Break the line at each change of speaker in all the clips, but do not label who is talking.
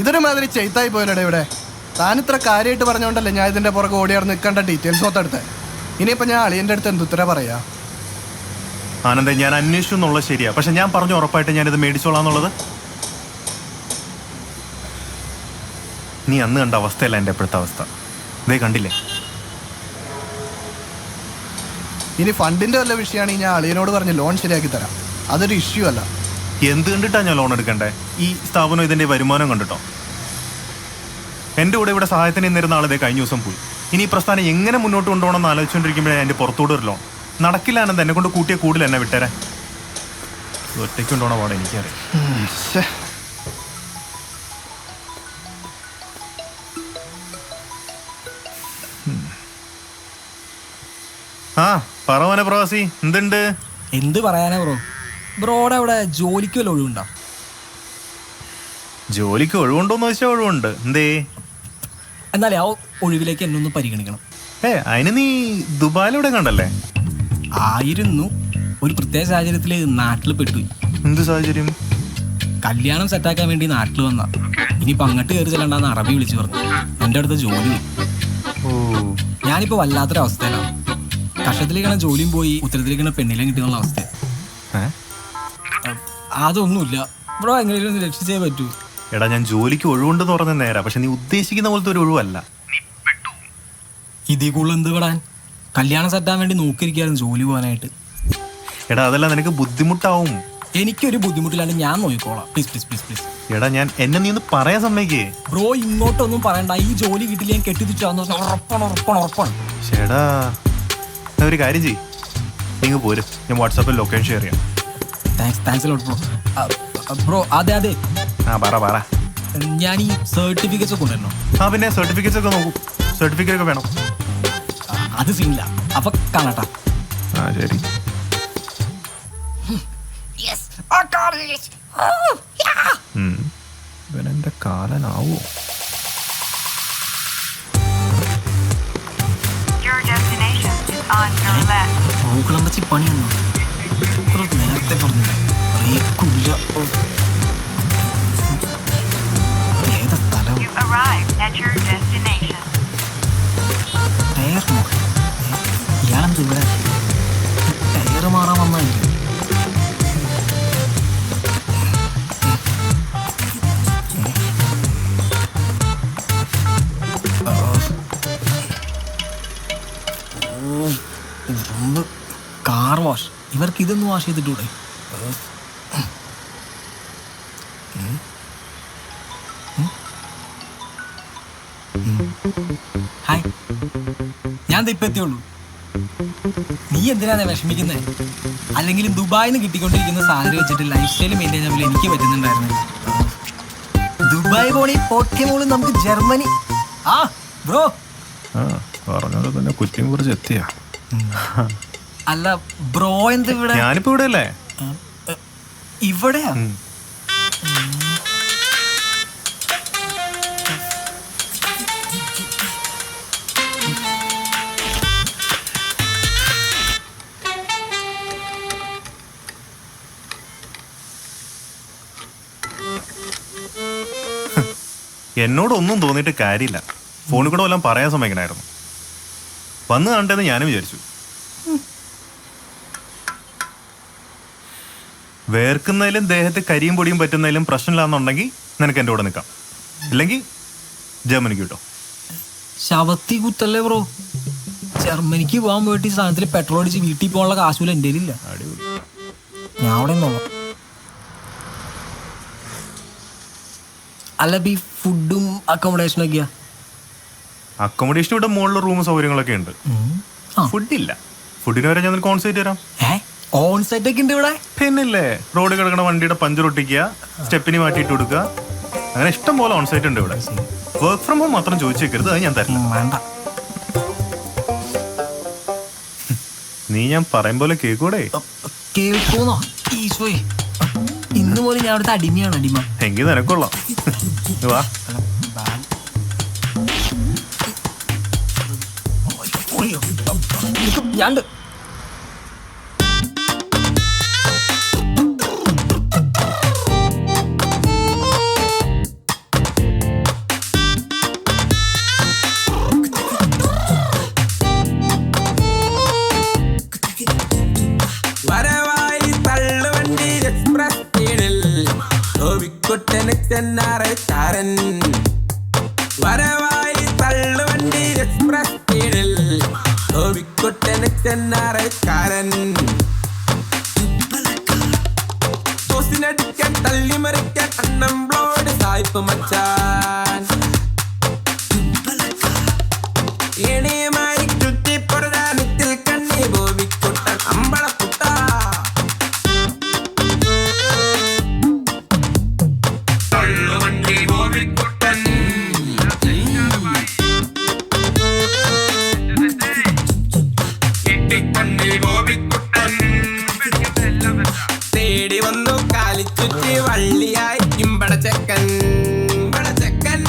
ഇതൊരു മാതിരി ചെയ്ത്തായി പോയല്ലേ ഇവിടെ. താൻ ഇത്ര കാര്യമായിട്ട് പറഞ്ഞുകൊണ്ടല്ലേ ഞാൻ ഇതിൻ്റെ പുറകെ ഓടിയാർ നിൽക്കേണ്ട ഡീറ്റെയിൽസ് മൊത്തം. ഇനിയിപ്പോൾ ഞാൻ അളിയൻ്റെ അടുത്ത് എന്തുത്തര പറയാ?
ആനന്ദേ, ഞാൻ അന്വേഷിച്ചു എന്നുള്ളത് ശരിയാ, പക്ഷെ ഞാൻ പറഞ്ഞു ഉറപ്പായിട്ട് ഞാനിത് മേടിച്ചോളാം എന്നുള്ളത്. നീ അന്ന് കണ്ട അവസ്ഥയല്ല എൻ്റെ ഇപ്പോഴത്തെ അവസ്ഥ. ഇതേ കണ്ടില്ലേ?
ഇനി ഫണ്ടിൻ്റെ വല്ല വിഷയമാണെങ്കിൽ ഞാൻ അളിയനോട് പറഞ്ഞ് ലോൺ ശരിയാക്കി തരാം. അതൊരു ഇഷ്യൂ അല്ല.
എന്ത് കണ്ടിട്ടാണ് ഞാൻ ലോൺ എടുക്കണ്ടേ? ഈ സ്ഥാപനം ഇതിൻ്റെ വരുമാനം കണ്ടിട്ടോ? എൻ്റെ കൂടെ ഇവിടെ സഹായത്തിന് നിന്നിരുന്ന ആളിതേ കഴിഞ്ഞ ദിവസം പോയി. ഇനി ഈ പ്രസ്ഥാനം എങ്ങനെ മുന്നോട്ട് കൊണ്ടുപോകണമെന്ന് ആലോചിച്ചുകൊണ്ടിരിക്കുമ്പോഴേ എൻ്റെ പുറത്തോട് ഒരു ലോൺ നടക്കില്ല. ആനന്ദ്, എന്നെ കൊണ്ട് കൂട്ടിയ കൂടുതൽ എന്നെ വിട്ടേരെ. ഒറ്റയ്ക്ക് കൊണ്ടുപോകണ പാടെ എനിക്കറിയാം. ആ പറവനെ പ്രവാസി, എന്തുണ്ട്?
എന്ത് പറയാനാ ബ്രോ? ബ്രോയുടെ അവിടെ ജോലിക്ക് വല്ല ഒഴിവുണ്ടോ?
ജോലിക്ക് ഒഴിവുണ്ടോന്ന് വെച്ചാൽ ഒഴിവുണ്ട്. എന്തേ?
എന്നാലേ ആ ഒഴിവിലേക്ക് എന്നെ ഒന്ന് പരിഗണിക്കണം.
അതിന് നീ ദുബായിലൂടെ കണ്ടല്ലേ?
ആയിരുന്നു. ഒരു പ്രത്യേക സാഹചര്യത്തിൽ നാട്ടിൽ പെട്ടുപോയി.
എന്ത് സാഹചര്യം?
കല്യാണം സെറ്റാക്കാൻ വേണ്ടി നാട്ടിൽ വന്ന. ഇനിയിപ്പോൾ അങ്ങോട്ട് കയറി ചെല്ലണ്ടെന്ന് അറബി വിളിച്ചു പറഞ്ഞു. എൻ്റെ അടുത്ത് ജോലി. ഞാനിപ്പോൾ വല്ലാത്തൊരവസ്ഥയിലാണ്. കഷ്ടത്തിലേക്കാണ് ജോലിയും പോയി, ഉത്തരത്തിലേക്കാണ് പെണ്ണിലും കിട്ടുന്നുള്ള അവസ്ഥ. അതൊന്നുമില്ല ബ്രോ, എങ്ങനെയും രക്ഷിച്ചേ പറ്റൂ.
എടാ, ഞാൻ ജോലിക്ക് ഒഴിവുണ്ടെന്ന് പറഞ്ഞ നേരാ, പക്ഷെ നീ ഉദ്ദേശിക്കുന്ന പോലത്തെ ഒരു ഒഴിവല്ല.
ഇതിൽ കൂടുതൽ എന്ത് പെടാൻ? കല്യാണം സെറ്റാൻ വേണ്ടി നോക്കിയിരിക്കായിരുന്നു ജോലി പോകാനായിട്ട്.
എടാ, അതല്ല, നിനക്ക് ബുദ്ധിമുട്ടാവും.
എനിക്കൊരു ബുദ്ധിമുട്ടില്ലാണ്ട് ഞാൻ നോക്കിക്കോളാം. Please please please please.
എടാ, എന്നെ നീ ഒന്ന് പറയാൻ സമ്മതിക്കേ?
ബ്രോ ഇങ്ങോട്ടൊന്നും പറയണ്ട. ഈ ജോലി കിട്ടില്ല ഞാൻ കെട്ടിച്ചാന്ന് ഉറപ്പാണ് ഉറപ്പാണ് ഉറപ്പാണ്.
ചേടാ, ഒരു കാര്യം ചെയ്യ്, നിങ്ങൾ പോരും. ഞാൻ വാട്സാപ്പിൽ ലൊക്കേഷൻ ഷെയർ ചെയ്യാം.
Thanks lot bro. ബ്രോ അതെ അതെ,
പറ.
ഞാൻ ഈ സർട്ടിഫിക്കറ്റ്സ് ഒക്കെ കൊണ്ടുവരണോ?
പിന്നെ സർട്ടിഫിക്കറ്റ്സ് ഒക്കെ നോക്കൂ. സർട്ടിഫിക്കറ്റ് ഒക്കെ വേണം.
അത് സീനില്ല. അപ്പൊ കാണട്ടാ.
ശരി. ഇവനെന്റെ കാലനാവോ?
നോക്കളമ്പച്ചി പണിയൊന്നും നേരത്തെ പറഞ്ഞു. ഏതാ സ്ഥലം? ഇയാളെന്ത് ഇവിടെ ടയർ മാറാൻ വന്നായി? Car wash. ഇവർക്ക് ഇതൊന്നും വാഷ് ചെയ്തിട്ടൂടെ? ഹായ്, ഞാൻ ഇപ്പം എത്തിയുള്ളൂ. നീ എന്തിനാണ് വിഷമിക്കുന്നത്? അല്ലെങ്കിലും ദുബായിൽ നിന്ന് കിട്ടിക്കൊണ്ടിരിക്കുന്ന സാലറി വെച്ചിട്ട് ലൈഫ് സ്റ്റൈൽ മെയിൻറ്റെയിൻ ചെയ്യാൻ എനിക്ക് പറ്റുന്നുണ്ടായിരുന്നു. ദുബായ് പോണി പോട്ടിയമോള് നമുക്ക് ജർമ്മനി. ആ ബ്രോ
പറഞ്ഞത് തന്നെ കുറ്റിയും കുറിച്ച് എത്തിയാ.
അല്ല ബ്രോ എന്ത് ഇവിടെ?
ഞാനിപ്പോ ഇവിടെ അല്ലേ?
ഇവിടെയാ?
എന്നോടൊന്നും തോന്നിയിട്ട് കാര്യമില്ല. ഫോണിൽ കൂടെ വല്ലതും പറയാൻ സമ്മതിക്കണമായിരുന്നു. വന്ന് കണ്ടെന്ന് ഞാനും വിചാരിച്ചു. വേർക്കുന്നതിലും ദേഹത്ത് കരിയും പൊടിയും പറ്റുന്നതിലും പ്രശ്നമില്ലാന്നുണ്ടെങ്കിൽ നിനക്ക് എൻ്റെ കൂടെ നിൽക്കാം. ഇല്ലെങ്കിൽ ജർമ്മനിക്ക് കിട്ടോ.
ശവത്തി കുത്തല്ലേ ബ്രോ? ജർമ്മനിക്ക് പോകാൻ പോയിട്ട് ഈ സാധനത്തിൽ പെട്രോൾ അടിച്ച് വീട്ടിൽ പോകാനുള്ള കാശൂല എൻ്റെ ഇല്ല. ഞാൻ അവിടെ നിന്നോളാം. അല്ല ഈ ഫുഡും അക്കോമഡേഷനും ഒക്കെയാ?
അക്കോമഡേഷൻ ഇവിടെ മുകളിൽ റൂം സൗകര്യങ്ങളൊക്കെ ഉണ്ട്. ഫുഡില്ല. ഫുഡിന് വരെ ഞാൻ ഓൺസൈറ്റ് തരാം.
ഓൺസൈറ്റ് ഒക്കെ ഉണ്ട് ഇവിടെ?
പിന്നില്ലേ, റോഡ് കിടക്കുന്ന വണ്ടിയുടെ പഞ്ചർ ഒട്ടിക്കുക, സ്റ്റെപ്പിന് മാറ്റിയിട്ട് കൊടുക്കുക, അങ്ങനെ ഇഷ്ടം പോലെ ഓൺസൈറ്റ് ഉണ്ട് ഇവിടെ. വർക്ക് ഫ്രം ഹോം മാത്രം ചോദിച്ചേക്കരുത്, അത് ഞാൻ തരില്ല.
വേണ്ട.
നീ ഞാൻ പറയും പോലെ കേൾക്കൂടെ?
കേൾക്കൂന്നോ? ഈശോയെ, ഇന്ന് പോലും ഞാൻ അവിടുത്തെ അടിമയാണ്. അടിമ
എങ്കിൽ നിനക്കൊള്ളാം. വാ.
ഞാൻ
കാരൻ വരവായി തള്ളുവണ്ടി എക്സ്പ്രസ് സ്പീഡിൽ കാരൻ ടിക്കാൻ തള്ളിമറിക്കാൻ അൺഎംപ്ലോയ്ഡ് സായിപ്പ് മച്ചാൻ ഏണിയുമായി ചുറ്റിപ്പൊടുതാനത്തിൽ കണ്ണി ബോബിക്കുട്ടൻ അമ്പളക്കുട്ട തള്ളുവണ്ടി ബോബിക്കുട്ടൻ ഇട്ടിക്കണ്ണി ബോബിക്കുട്ടൻ തേടി വന്നു കാലിച്ചുറ്റി വള്ളിയായി ഇമ്പടച്ചക്കൻ ഇമ്പടച്ചക്കൻ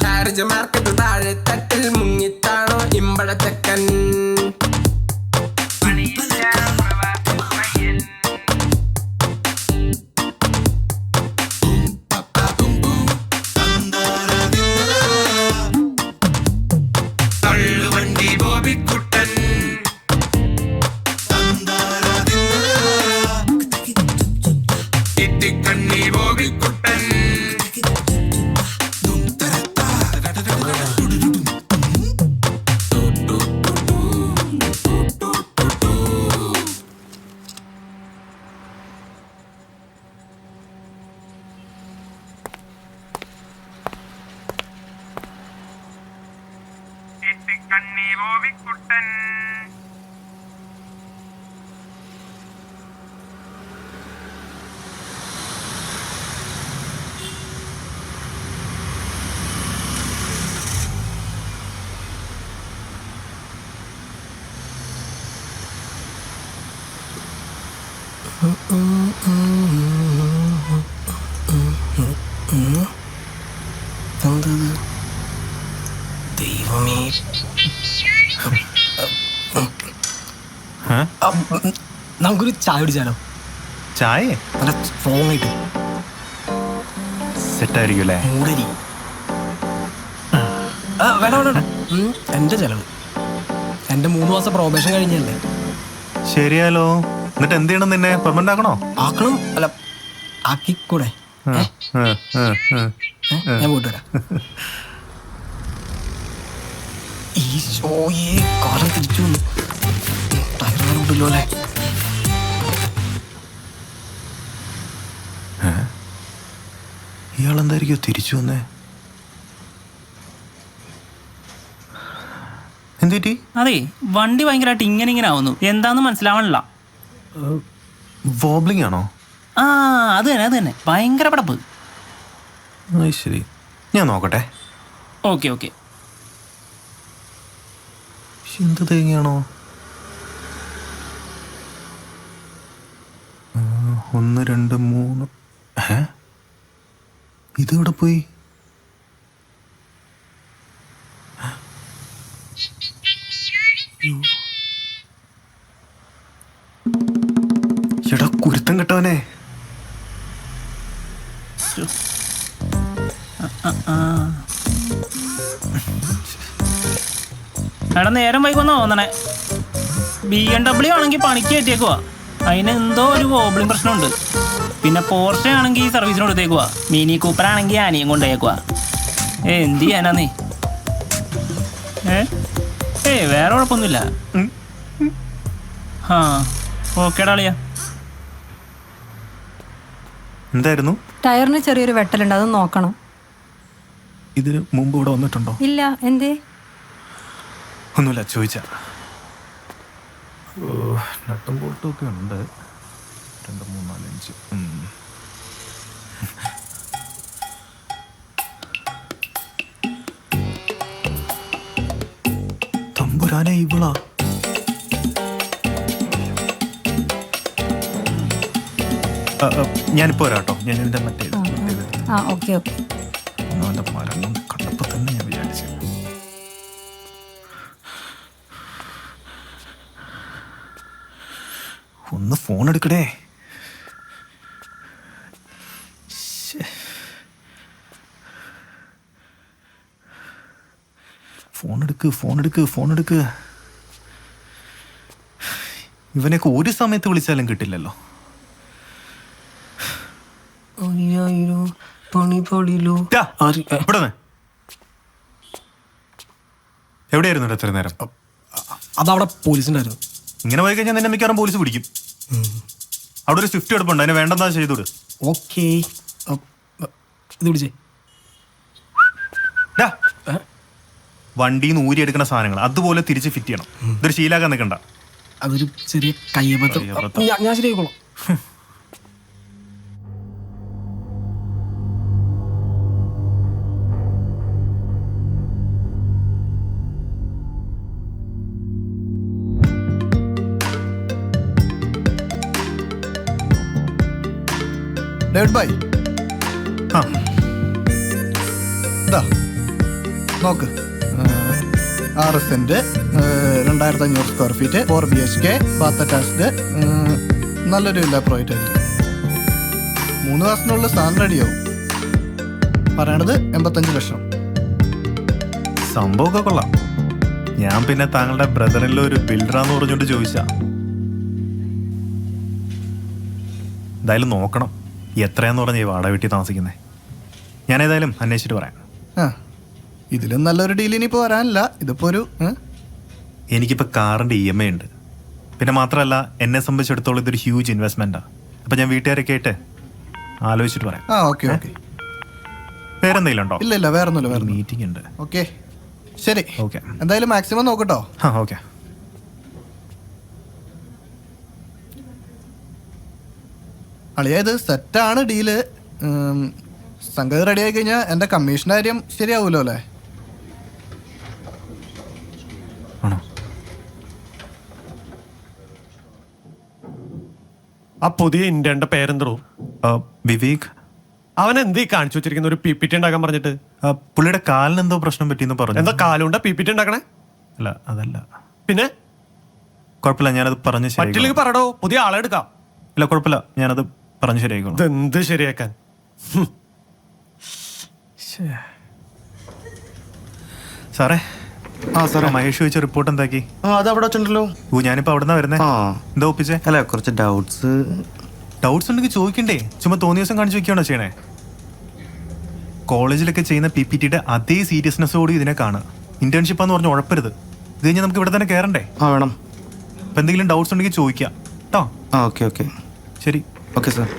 ചാർജ് മാർക്കറ്റ് താഴെ തട്ടിൽ മുങ്ങിത്താണോ ഇമ്പടച്ചക്കൻ തള്ളുവണ്ടി ബോബിക്കുട്ടൻ ഇത്തിക്കണ്ണി ബോബിക്കുട്ടൻ ഇത്തിക്കണ്ണി ബോബിക്കുട്ടൻ
ദൈവമേ.
ഏ?
നമുക്കൊരു ചായ കുടിച്ചാലോ?
ചായ
നല്ല സ്ട്രോങ് ആയിട്ട്
സെറ്റായിരിക്കും അല്ലേ?
മൂടരി. വേണ്ട വേണ്ട വേണ്ട. എൻ്റെ ചെലവ്. എൻ്റെ 3 മാസം പ്രൊബേഷൻ കഴിഞ്ഞല്ലേ.
ശരിയാലോ. എന്നിട്ട് എന്ത് ചെയ്യണം? നിന്നെ പെർമനന്റ് ആക്കണോ?
ആക്കണം. അല്ല, ആക്കിക്കൂടെ? ഞാൻ പോയിട്ട് വരാം. ഈശോയെ, കാലം തിരിച്ചു വന്നു. ടയറുണ്ടല്ലോ അല്ലേ?
ഇയാളെന്തായിരിക്കും തിരിച്ചു വന്നേ? എന്തുപറ്റി?
അതെ, വണ്ടി ഭയങ്കരമായിട്ട് ഇങ്ങനെ ആവുന്നു. എന്താന്ന് മനസ്സിലാവണില്ല.
വോബ്ലിംഗ് ആണോ?
ആ, അത് തന്നെ ഭയങ്കര പടപ്പ്.
ശരി, ഞാൻ നോക്കട്ടെ.
Okay okay.
എന്ത് തേങ്ങയാണോ? 1 2 3. ഇതെവിടെ പോയി? എടാ കുരുത്തം കെട്ടവനെ.
എടാ, നേരം വൈകുന്നോ തോന്നണേ. BMW ആണെങ്കിൽ പണിക്ക് കയറ്റിയേക്കുവാ. അതിന് എന്തോ ഒരു വോബ്ലിംഗ് പ്രശ്നമുണ്ട്. പിന്നെ പോർഷെ ആണെങ്കിൽ സർവീസിന് കൊടുത്തേക്കുവാ. മിനി കൂപ്പർ ആണെങ്കിൽ ആനിയും കൊണ്ടുപോയേക്കുവാ. എന്ത് ചെയ്യാനാ നീ? വേറെ കുഴപ്പമൊന്നുമില്ല. ആ, ഓക്കേടാ അളിയാ.
എന്തായിരുന്നു?
ടയറിന് ചെറിയൊരു വെട്ടലുണ്ട്, അത് നോക്കണം.
ഇതിന് മുമ്പ് ഇവിടെ വന്നിട്ടുണ്ടോ?
ഇല്ല. എന്തേ?
ഒന്നുമില്ല, ചോദിച്ച. നട്ടും ബോൾട്ടും ഒക്കെ ഉണ്ട്. 2 3 4 5. തമ്പുരാനെ, ഇവളാ. ഞാനിപ്പോ വരാട്ടോ. ഞാൻ ഇതിന്റെ മറ്റേ
ഓക്കെ ഓക്കെ.
ഒന്നാമത്തെ മരണം കണ്ടപ്പോ തന്നെ ഞാൻ വിചാരിച്ചു. ഒന്ന് ഫോൺ എടുക്കടേ. ഫോൺ എടുക്ക്. ഇവനെയൊക്കെ ഒരു സമയത്ത് വിളിച്ചാലും കിട്ടില്ലല്ലോ. ടാ, ഇവിടെ വന്നേ. എവിടെയായിരുന്നു എത്ര നേരം?
അതവിടെ പോലീസുണ്ടായിരുന്നു.
ഇങ്ങനെ പോയി കഴിഞ്ഞാൽ നിന്നെ മിക്കവാറും പോലീസ് പിടിക്കും. അവിടെ ഒരു സ്വിഫ്റ്റ് എടുപ്പുണ്ട്, അതിന് വേണ്ടെന്നാ ചെയ്തോട്.
ഓക്കേ, ഇത് പിടിച്ചേ.
വണ്ടിയിൽ നിന്ന് ഊരിയെടുക്കുന്ന സാധനങ്ങൾ അതുപോലെ തിരിച്ച് ഫിറ്റ് ചെയ്യണം. ഇതൊരു ശീലാക്കാൻ നിൽക്കണ്ട.
അതൊരു ചെറിയ കയ്യബദ്ധം. ഞാൻ ശരിയായിക്കോളാം.
ഡേവിഡ് ഭായ്,
ആ,
ഇതാ നോക്ക്. 6 saint, 2500 square feet, 4 BHK, bath attached, നല്ലൊരു ഇല്ല പ്രോജക്റ്റ് ആയിരിക്കും. 3 മാസത്തിനുള്ളിൽ സാധനം റെഡിയാവും. പറയണത് 85 ലക്ഷം.
സംഭവമൊക്കെ കൊള്ളാം. ഞാൻ പിന്നെ താങ്കളുടെ ബ്രദറിലെ ഒരു ബിൽഡറാന്ന് പറഞ്ഞുകൊണ്ട് ചോദിച്ചാ. എന്തായാലും നോക്കണം എത്രയാന്ന് പറഞ്ഞ ഈ വാടക വീട്ടിൽ താമസിക്കുന്നത്. ഞാൻ ഏതായാലും അന്വേഷിച്ചിട്ട് പറയാം.
ആ, ഇതിലും നല്ലൊരു ഡീൽ ഇനിയിപ്പോൾ വരാനില്ല. ഇതിപ്പോൾ ഒരു
എനിക്കിപ്പോൾ കാറിൻ്റെ EMI ഉണ്ട്. പിന്നെ മാത്രമല്ല, എന്നെ സംബന്ധിച്ചിടത്തോളം ഇതൊരു ഹ്യൂജ് ഇൻവെസ്റ്റ്മെൻറ്റാണ്. അപ്പം ഞാൻ വീട്ടുകാരൊക്കെ ആയിട്ട് ആലോചിച്ചിട്ട് പറയാം.
ആ, ഓക്കെ ഓക്കെ.
വേറെന്തെങ്കിലും ഉണ്ടോ?
ഇല്ല, വേറൊന്നുമില്ല, വേറെ
മീറ്റിംഗ് ഉണ്ട്.
ഓക്കെ, ശരി.
ഓക്കെ,
എന്തായാലും മാക്സിമം നോക്കട്ടോ.
ആ ഓക്കെ.
അളിയ, ഇത് സെറ്റാണ് ഡീല്. സംഗതി റെഡി ആയി കഴിഞ്ഞാൽ എൻ്റെ കമ്മീഷൻ കാര്യം ശരിയാവുമല്ലോ അല്ലേ?
ആണോ?
ആ പുതിയ ഇന്ത്യന്റെ പേരെന്തോ?
വിവേക്.
അവൻ എന്തീ കാണിച്ചു വെച്ചിരിക്കുന്ന ഒരു PPT ഉണ്ടാക്കാൻ പറഞ്ഞിട്ട്?
പുള്ളിയുടെ കാലിന് എന്തോ പ്രശ്നം പറ്റിയെന്ന് പറഞ്ഞു.
എന്താ കാലുണ്ട PPT ഉണ്ടാക്കണേ?
അല്ല, അതല്ല.
പിന്നെ
കുഴപ്പമില്ല, ഞാനത് പറഞ്ഞ് ശരി.
പറ്റില്ലെങ്കിൽ പറടോ, പുതിയ ആളെ എടുക്കാം.
ഇല്ല, കുഴപ്പമില്ല, ഞാനത് പറഞ്ഞ് ശരിയായിക്കോളാം.
ഇതെന്ത് ശരിയാക്കാൻ?
സാറേ.
ആ സാറേ,
മഹേഷ് ചോദിച്ച റിപ്പോർട്ട് എന്താക്കി?
അതവിടെ വെച്ചിട്ടുണ്ടല്ലോ.
ഞാനിപ്പോ അവിടെ നിന്നാ വരുന്നേ. എന്താ ഒപ്പിച്ചേ?
അല്ല, കുറച്ച് ഡൗട്ട്സ്
ഉണ്ടെങ്കിൽ ചോദിക്കണ്ടേ? ചുമ്മാ തോന്നിയ ദിവസം കാണിച്ചു വെക്കുകയാണോ ചെയ്യണേ? കോളേജിലൊക്കെ ചെയ്യുന്ന PPTയുടെ അതേ സീരിയസ്നെസ്സോട് ഇതിനെ കാണുക. ഇന്റേൺഷിപ്പാന്ന് പറഞ്ഞ് ഉഴപ്പരുത്. ഇത് കഴിഞ്ഞാൽ നമുക്ക് ഇവിടെ തന്നെ കയറണ്ടേ?
വേണം.
അപ്പം എന്തെങ്കിലും ഡൗട്ട്സ് ഉണ്ടെങ്കിൽ ചോദിക്കാം കേട്ടോ.
ഓക്കെ.
ശരി.
Okay sir.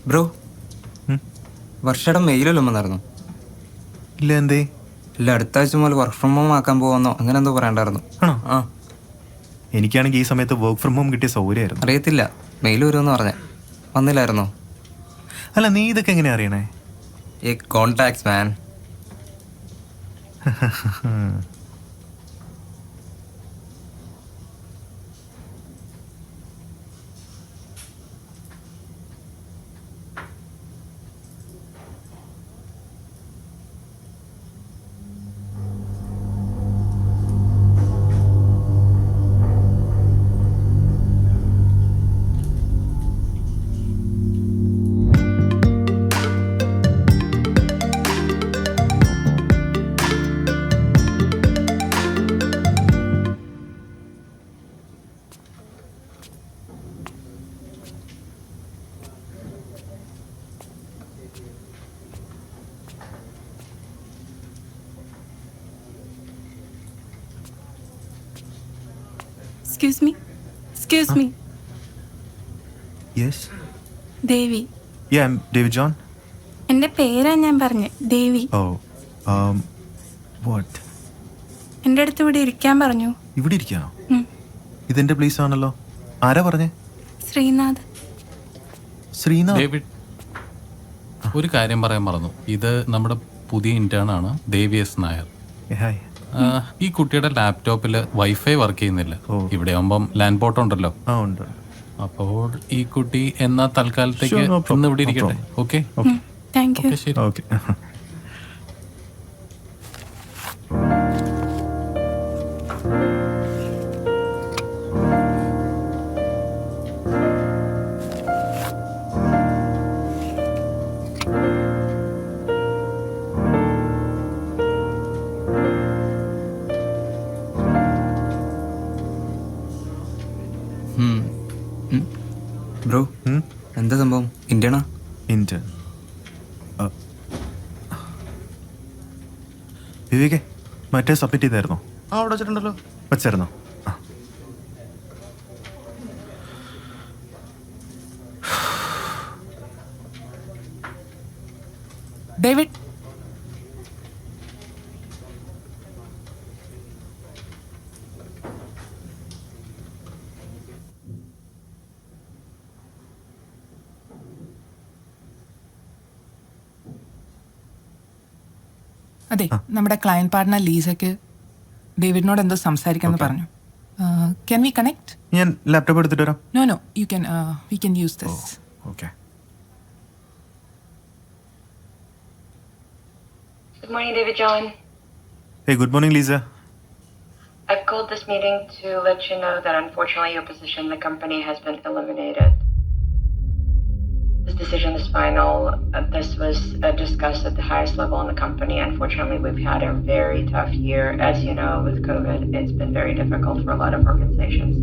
ബ്രോ, വർഷയുടെ മെയിലല്ലോ വന്നായിരുന്നു?
ഇല്ല, എന്തേ?
ഇല്ല, അടുത്ത ആഴ്ച മുതൽ വർക്ക് ഫ്രം ഹോം ആക്കാൻ പോകുന്നോ അങ്ങനെ എന്തോ പറയണ്ടായിരുന്നു.
ആണോ?
ആ,
എനിക്കാണെങ്കിൽ ഈ സമയത്ത് വർക്ക് ഫ്രം ഹോം കിട്ടിയ സൗകര്യമായിരുന്നു.
അറിയത്തില്ല, മെയിൽ വരുമെന്ന് പറഞ്ഞേ. വന്നില്ലായിരുന്നോ?
അല്ല, നീ ഇതൊക്കെ എങ്ങനെയാ അറിയണേ?
ഈ contacts man.
Excuse me.
Yes.
Devi.
Yeah, I'm David John.
എൻ്റെ പേരാ ഞാൻ പറഞ്ഞേ, ദേവി.
Oh, what?
എൻ്റെ അടുത്ത് ഇവിടെ ഇരിക്കാൻ പറഞ്ഞു.
ഇവിടെ ഇരിക്കാനോ? ഇതെന്റെ പ്ലേസ് ആണല്ലോ. ആരാ പറഞ്ഞേ?
ശ്രീനാഥ്.
ശ്രീനാഥ്.
ഡേവിഡ്, ഒരു കാര്യം പറയാൻ മറന്നു. ഇത് നമ്മുടെ പുതിയ ഇന്റേൺ ആണ് ദേവി എസ് നായർ.
ഹായ്.
ഈ കുട്ടിയുടെ ലാപ്ടോപ്പിൽ വൈഫൈ വർക്ക് ചെയ്യുന്നില്ല. ഇവിടെ ആകുമ്പം ലാൻഡ് പോർട്ട് ഉണ്ടല്ലോ.
ആ ഉണ്ട്.
അപ്പോൾ ഈ കുട്ടി എന്നാ തൽക്കാലത്തേക്ക് ഒന്ന് ഇവിടെ ഇരിക്കട്ടെ. Okay
thank you.
ശരി.
ഓക്കെ.
ബ്രോ എന്താ സംഭവം? ഇന്ത്യണോ?
ഇന്ത്യൻ. വിവേകെ മറ്റേ സബ്മിറ്റ് ചെയ്തായിരുന്നോ?
ആ അവിടെ വെച്ചിട്ടുണ്ടല്ലോ.
വെച്ചായിരുന്നോ?
ഡേവിഡ്, അതെ, നമ്മുടെ ക്ലയന്റ് പാർട്ണർ ലീസയ്ക്ക് ഡേവിഡിനോട് എന്തോ സംസാരിക്കാന്ന് പറഞ്ഞു. Can we connect?
ഞാൻ ലാപ്ടോപ്പ് എടുത്തിട്ട് വരാം.
No you can we can use this.
Okay.
Good morning, David John.
Hey, good morning, Lisa.
I've called this meeting to let you know that unfortunately your position in the company has been eliminated. This decision is final. This was discussed at the highest level in the company. Unfortunately, we've had a very tough year. As you know, with COVID, it's been very difficult for a lot of organizations.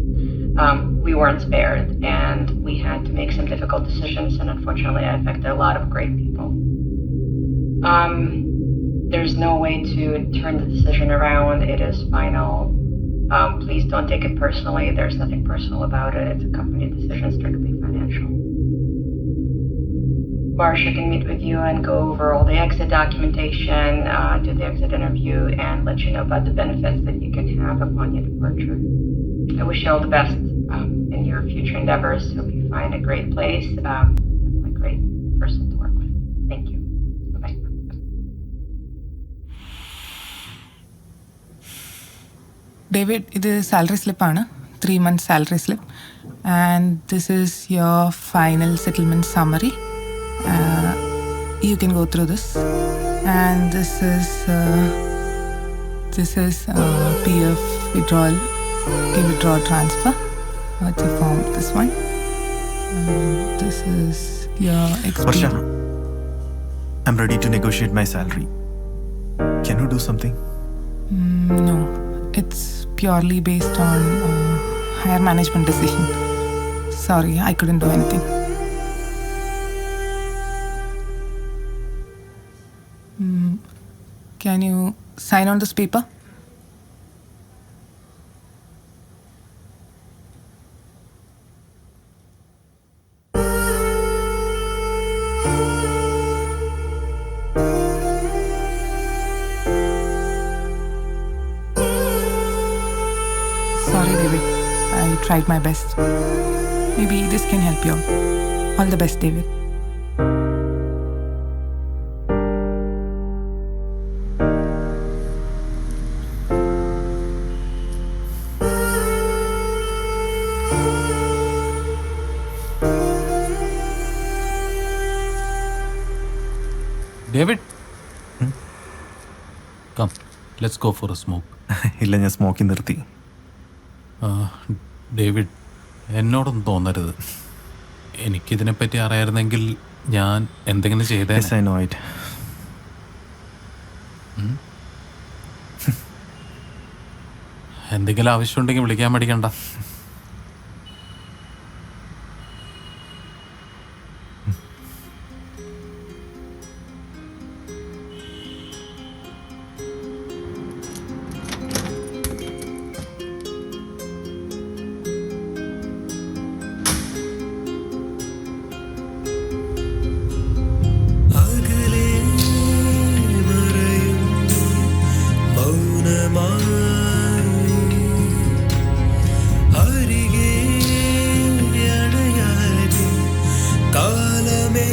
We weren't spared, and we had to make some difficult decisions, and unfortunately, it affected a lot of great people. There's no way to turn the decision around. It is final. Please don't take it personally. There's nothing personal about it. It's a company decision, strictly financial. Marsha can meet with you and go over all the exit documentation, do the exit interview, and let you know about the benefits that you can have upon your departure. I wish you all the best in your future endeavors. Hope you find a great place, a great person to work with. Thank you. Bye-bye.
David, ഇത് salary സ്ലിപ്പാണ്, 3 months salary slip. And this is your final settlement summary. You can go through this, and this is PF withdrawal, withdraw transfer. It's a form, this one. This is your
Varsha,
experience.
I'm ready to negotiate my salary. Can you do something?
No, it's purely based on higher management decision. Sorry, I couldn't do anything. Can you sign on this paper? Sorry, David. I tried my best. Maybe this can help you out. All the best, David.
David, come let's go for a smoke.
ഇല്ല, ഞാൻ smoking നിർത്തി.
David, എന്നോടൊന്നും തോന്നരുത്. എനിക്കിതിനെപ്പറ്റി അറിയായിരുന്നെങ്കിൽ ഞാൻ എന്തെങ്കിലും ചെയ്തേ.
Yes, I know it.
എന്തെങ്കിലും ആവശ്യമുണ്ടെങ്കിൽ വിളിക്കാൻ മടിക്കണ്ട.
കാലമേ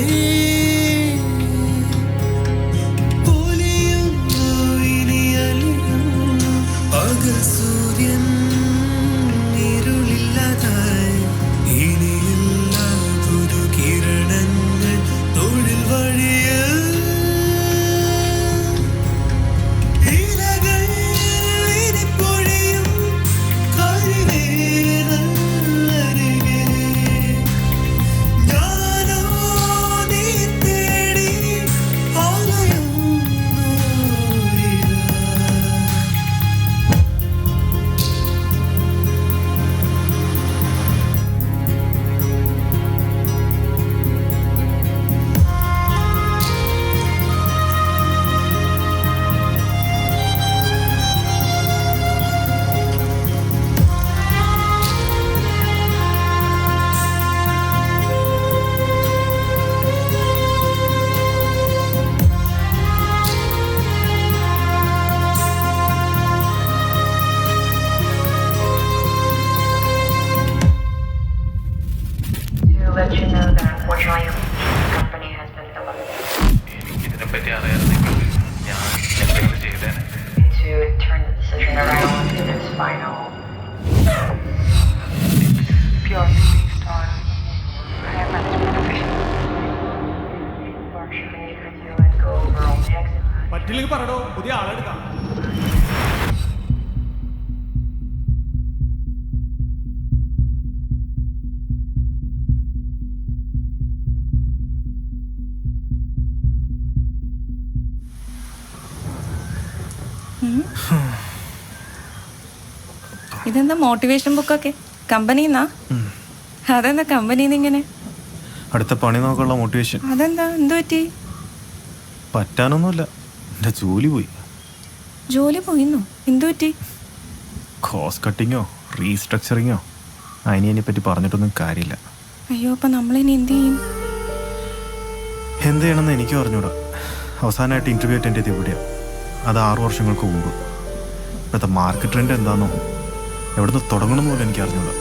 ഇതിനെപ്പറ്റി അറിയാമെങ്കിൽ ഞാൻ എന്തെങ്കിലും ചെയ്തേനെ.
To turn the decision around in its final. Purely based on higher management officials. Or should I meet with you and go over all the exit?
പറ്റില്ലെങ്കിൽ പറയടോ, പുതിയ ആളെടുക്കാം.
ഇതെന്താ മോട്ടിവേഷൻ ബുക്കൊക്കെ കമ്പനിന്നാ? അതെന്താ കമ്പനിന്ന് ഇങ്ങനെ?
അടുത്ത പണി നോക്കാനുള്ള മോട്ടിവേഷൻ.
അതെന്താ, എന്തു പറ്റി?
പറ്റാനൊന്നുമില്ല, എൻ്റെ ജോലി പോയി.
ജോലി പോയിന്നോ? എന്തു പറ്റി?
കോസ്റ്റ് കട്ടിങ്ങോ റീസ്ട്രക്ചറിങ്ങോ അതിനെ പറ്റി പറഞ്ഞിട്ടൊന്നും കാര്യമില്ല.
അയ്യോ, അപ്പൊ നമ്മളിനി എന്ത് ചെയ്യും?
എന്ത് ചെയ്യണമെന്ന് എനിക്ക് അറിഞ്ഞൂടാ. അവസാനമായിട്ട് ഇൻ്റർവ്യൂ അറ്റൻഡ് ചെയ്ത് എവിടെയാണ്? അത് 6 വർഷങ്ങൾക്ക് മുമ്പ്. ഇപ്പോഴത്തെ മാർക്കറ്റ് ട്രെൻഡ് എന്താണെന്നോ എവിടുന്ന് തുടങ്ങണം പോലും എനിക്ക് അറിഞ്ഞൂടാ.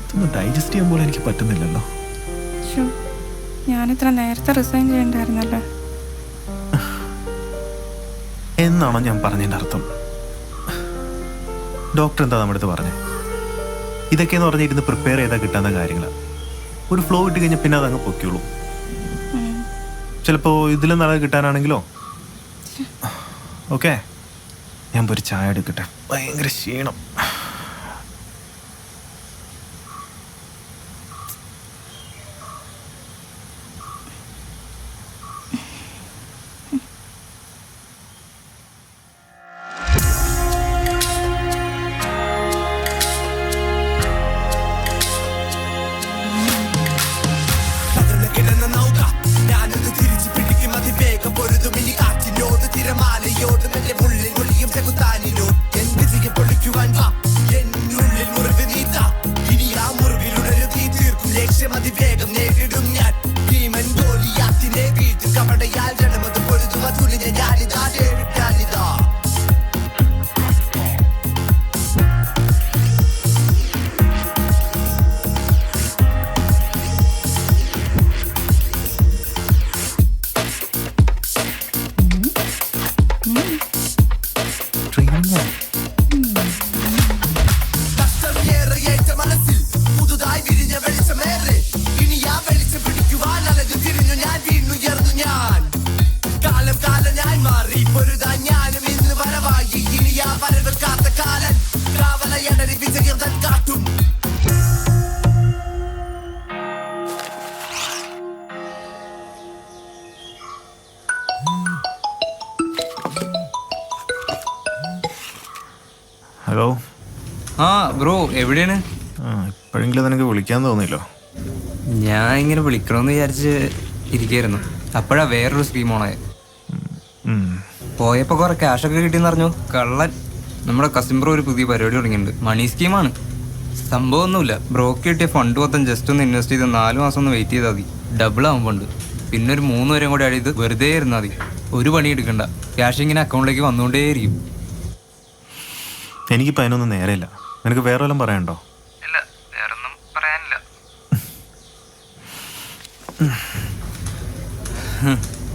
ഇതൊന്നും ഡൈജസ്റ്റ് ചെയ്യാൻ പോലും എനിക്ക് പറ്റുന്നില്ലല്ലോ.
ഞാനിത്ര നേരത്തെ റിസൈൻ ചെയ്യണ്ടായിരുന്നല്ലോ.
എന്നാണോ ഞാൻ പറഞ്ഞതിൻ്റെ അർത്ഥം? ഡോക്ടർ എന്താ നമ്മുടെ അടുത്ത് പറഞ്ഞത്? ഇതൊക്കെയെന്ന് പറഞ്ഞാൽ ഇരുന്ന് പ്രിപ്പയർ ചെയ്താൽ കിട്ടാവുന്ന കാര്യങ്ങളാണ്. ഒരു ഫ്ലോ ഇട്ട് കഴിഞ്ഞാൽ പിന്നെ അതങ്ങ് പൊക്കിയുള്ളൂ. ചിലപ്പോൾ ഇതിലും നല്ലത് കിട്ടാനാണെങ്കിലോ. ഓക്കെ, ഞാൻ ഒരു ചായ എടുക്കട്ടെ, ഭയങ്കര ക്ഷീണം. ഹലോ.
ആ ബ്രോ, എവിടെയാണ്?
ഇപ്പോഴെങ്കിലും നിനക്ക് വിളിക്കാൻ തോന്നില്ലോ.
ഞാൻ ഇങ്ങനെ വിളിക്കണമെന്ന് വിചാരിച്ച് ഇരിക്കായിരുന്നു. അപ്പോഴാ വേറൊരു സ്കീം ഓണായ. പോയപ്പോൾ കുറെ ക്യാഷൊക്കെ കിട്ടിയെന്ന് പറഞ്ഞു. കള്ളൻ. നമ്മുടെ കസിൻ ബ്രോ ഒരു പുതിയ പരിപാടി തുടങ്ങിയിട്ടുണ്ട്. മണി സ്കീമാണ്. സംഭവം ഒന്നുമില്ല. ബ്രോക്ക് കിട്ടിയ ഫണ്ട് മൊത്തം ജസ്റ്റ് ഒന്ന് ഇൻവെസ്റ്റ് ചെയ്ത് 4 മാസം ഒന്ന് വെയിറ്റ് ചെയ്താൽ മതി. ഡബിൾ ആവും ഫണ്ട്. പിന്നെ ഒരു 3 വരെയും കൂടി അടിയത് വെറുതെ ഇരുന്നാൽ മതി. ഒരു പണി എടുക്കണ്ട. ക്യാഷ് ഇങ്ങനെ അക്കൗണ്ടിലേക്ക് വന്നുകൊണ്ടേയിരിക്കും.
എനിക്കിപ്പോൾ അതിനൊന്നും നേരെയില്ല. നിനക്ക് വേറെ വല്ലതും പറയാനുണ്ടോ?
ഇല്ല, വേറൊന്നും പറയാനില്ല.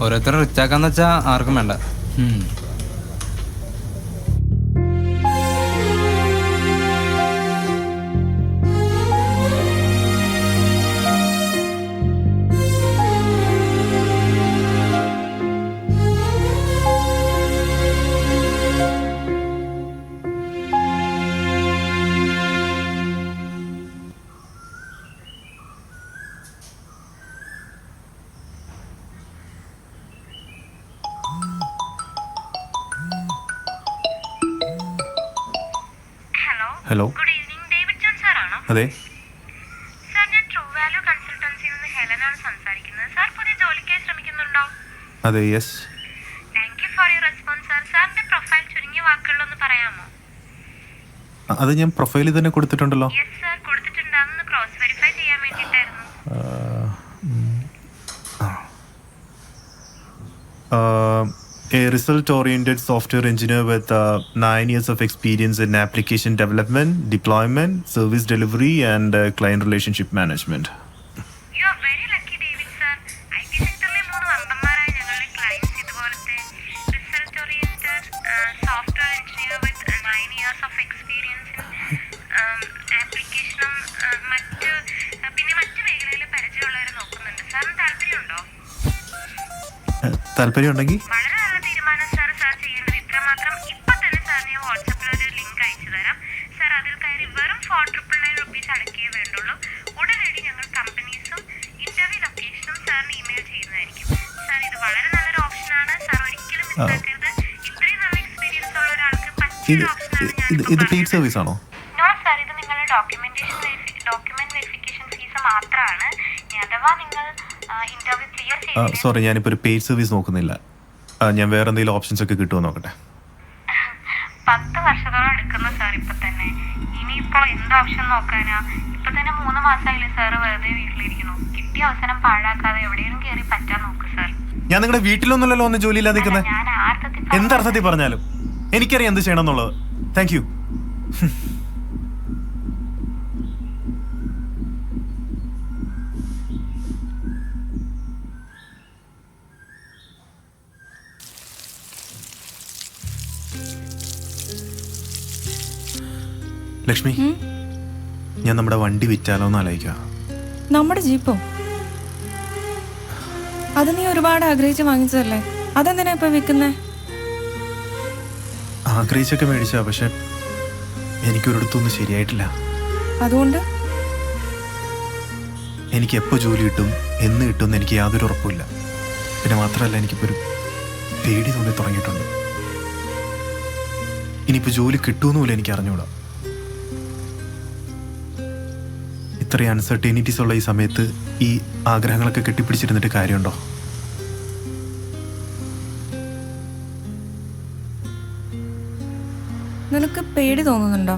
ഓരോരുത്തർ റിച്ചാക്കാന്ന് വെച്ചാൽ ആർക്കും വേണ്ട.
ഹലോ. അതെ. അതെ, യെസ്. അത് ഞാൻ പ്രൊഫൈലിൽ തന്നെ കൊടുത്തിട്ടുണ്ടല്ലോ. A result-oriented software engineer with 9 years of experience in application development, deployment, service delivery, and client relationship management.
You are very lucky, David sir. IT sector-ലെ 3 വമ്പന്മാരായ ഞങ്ങളുടെ clients
താല്പര്യം ഉണ്ടെങ്കിൽ
വളരെ നല്ല തീരുമാനം സാർ. സാർ ചെയ്യേണ്ടത് ഇത്രമാത്രം. ഇപ്പൊ തന്നെ സാറിന് ഞാൻ വാട്സാപ്പിൽ ഒരു ലിങ്ക് അയച്ചു തരാം. സാർ അതിൽ കയറി വെറും 499 റുപ്പീസ് അടക്കേ വേണ്ടുള്ളൂ. ഉടനടി ഞങ്ങൾ കമ്പനീസും ഇന്റർവ്യൂ ലൊക്കേഷനും സാറിന് ഇമെയിൽ ചെയ്യുന്നതായിരിക്കും. സാർ ഇത് വളരെ നല്ലൊരു ഓപ്ഷനാണ്. സാർ ഒരിക്കലും മിസ്സാക്കരുത്. ഇത്രയും നല്ല എക്സ്പീരിയൻസ് ഉള്ള ഒരാൾക്ക് പറ്റിയ ഓപ്ഷനാണ്.
ഇത് പെയ്ഡ് സർവീസ് ആണോ?
നോ സാർ, ഇത് നിങ്ങളുടെ ഡോക്യുമെന്റ് വെരിഫിക്കേഷൻ ഫീസ് മാത്രമാണ്. അഥവാ നിങ്ങൾ ഇന്റർവ്യൂ ക്ലിയർ ചെയ്ത്
സോറി, ഞാനിപ്പോൾ ഒരു പെയ്ഡ് സർവീസ് നോക്കുന്നില്ല. ഞാൻ വേറെ എന്തെങ്കിലും ഓപ്ഷൻസ് ഒക്കെ കിട്ടുമോ നോക്കട്ടെ.
10 വർഷത്തോളം എടുക്കുന്നു സാർ ഇപ്പൊ തന്നെ. ഇനിയിപ്പോ എന്ത് ഓപ്ഷൻ നോക്കാനാ? ഇപ്പൊ തന്നെ 3 മാസമായില്ലേ സാറ് വെറുതെ വീട്ടിലിരിക്കുന്നു. കിട്ടിയ അവസരം പാഴാക്കാതെ എവിടെയും കയറി പറ്റാൻ നോക്ക് സാർ.
ഞാൻ നിങ്ങളുടെ വീട്ടിലൊന്നുമല്ലല്ലോ ഒന്ന് ജോലിയില്ലാതെ നിൽക്കുന്നത്.
ഞാൻ ആർത്ഥത്തിൽ
എന്തർത്ഥത്തിൽ പറഞ്ഞാലും എനിക്കറിയാം എന്ത് ചെയ്യണം എന്നുള്ളത്. Thank you. ലക്ഷ്മി, ഞാൻ നമ്മുടെ വണ്ടി വിറ്റാലോ എന്ന് ആലോചിക്കുക.
നമ്മുടെ ജീപ്പോ? അത് നീ ഒരുപാട് ആഗ്രഹിച്ച് വാങ്ങിച്ചതല്ലേ? അതെന്തിനാ ഇപ്പൊ വിൽക്കുന്നേ?
ആഗ്രഹിച്ചൊക്കെ മേടിച്ചാ, പക്ഷെ എനിക്കൊരിടത്തൊന്നും ശരിയായിട്ടില്ല.
അതുകൊണ്ട്
എനിക്ക് എപ്പോൾ ജോലി കിട്ടും, എന്ന് കിട്ടുമെന്ന് എനിക്ക് യാതൊരു ഉറപ്പുമില്ല. പിന്നെ മാത്രമല്ല, എനിക്കിപ്പോൾ ഒരു പേടി തോന്നി തുടങ്ങിയിട്ടുണ്ട്. ഇനിയിപ്പോൾ ജോലി കിട്ടുമെന്ന് പോലും എനിക്ക് അറിഞ്ഞൂടാ. ഇത്രയും അൺസർട്ടനിറ്റീസ് ഉള്ള ഈ സമയത്ത് ഈ ആഗ്രഹങ്ങളൊക്കെ കെട്ടിപ്പിടിച്ചിരുന്നിട്ട് കാര്യമുണ്ടോ?
നിനക്ക് പേടി തോന്നുന്നുണ്ടോ?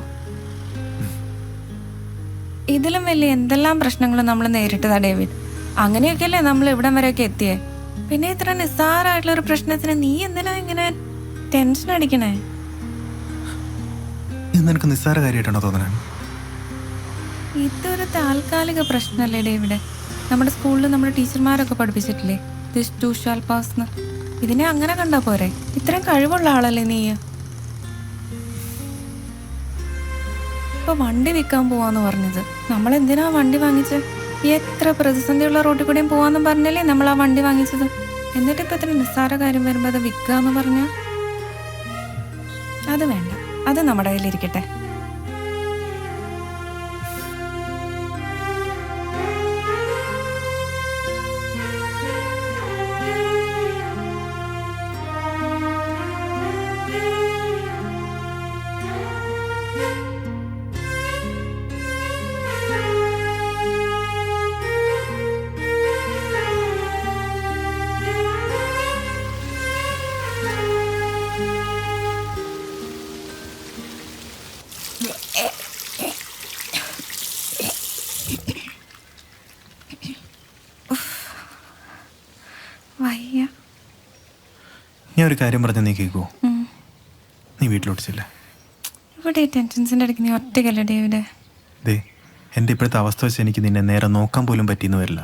ഇതിലും വലിയ എന്തെല്ലാം പ്രശ്നങ്ങൾ നമ്മൾ നേരിട്ടതാ ഡേവിഡ്. അങ്ങനെയൊക്കെയല്ലേ നമ്മൾ ഇവിടം വരെയൊക്കെ എത്തിയേ. പിന്നെ ഇത്ര നിസ്സാരമായിട്ടുള്ള ഒരു പ്രശ്നത്തിന് നീ എന്തിനാ ഇങ്ങനെ ടെൻഷൻ അടിക്കണേ?
ഇത് നിനക്ക് നിസ്സാര കാര്യമായിട്ടാണോ തോന്നണേ?
ഇതൊരു താൽക്കാലിക പ്രശ്നമല്ലേ ഡേവിഡ്? നമ്മുടെ സ്കൂളിൽ നമ്മുടെ ടീച്ചർമാരൊക്കെ പഠിപ്പിച്ചിട്ടില്ലേ, ദിസ് ടു ഷാൽ പാസ് എന്ന്. ഇതിനെ അങ്ങനെ കണ്ടാ പോരെ? ഇത്രയും കഴിവുള്ള ആളല്ലേ നീ. ഇപ്പൊ വണ്ടി വിൽക്കാൻ പോവാന്ന് പറഞ്ഞത്, നമ്മൾ എന്തിനാ വണ്ടി വാങ്ങിച്ചത്? എത്ര പ്രതിസന്ധിയുള്ള റോട്ടിൽ കൂടെയും പോവാന്ന് പറഞ്ഞല്ലേ നമ്മൾ ആ വണ്ടി വാങ്ങിച്ചത്. എന്നിട്ട് ഇപ്പൊ ഇത്ര നിസ്സാര കാര്യം വരുമ്പോ അത് വിൽക്കാന്ന് പറഞ്ഞ അത് വേണ്ട. അത് നമ്മുടെ കയ്യിലിരിക്കട്ടെ. വയ്യ.
ഞാൻ ഒരു കാര്യം പറഞ്ഞ നീ കേൾക്കുമോ? നീ വീട്ടിലോട്ട് ചെല്ലേ.
ഇവിടെ ഈ ടെൻഷൻസിൻ്റെ ഇടയ്ക്ക് നീ ഒറ്റയ്ക്കല്ലേ ഡേവിഡ്?
ദേ, എൻ്റെ ഇപ്പോഴത്തെ അവസ്ഥ വെച്ച് എനിക്ക് നിന്നെ നേരെ നോക്കാൻ പോലും പറ്റിയെന്ന് വരില്ല.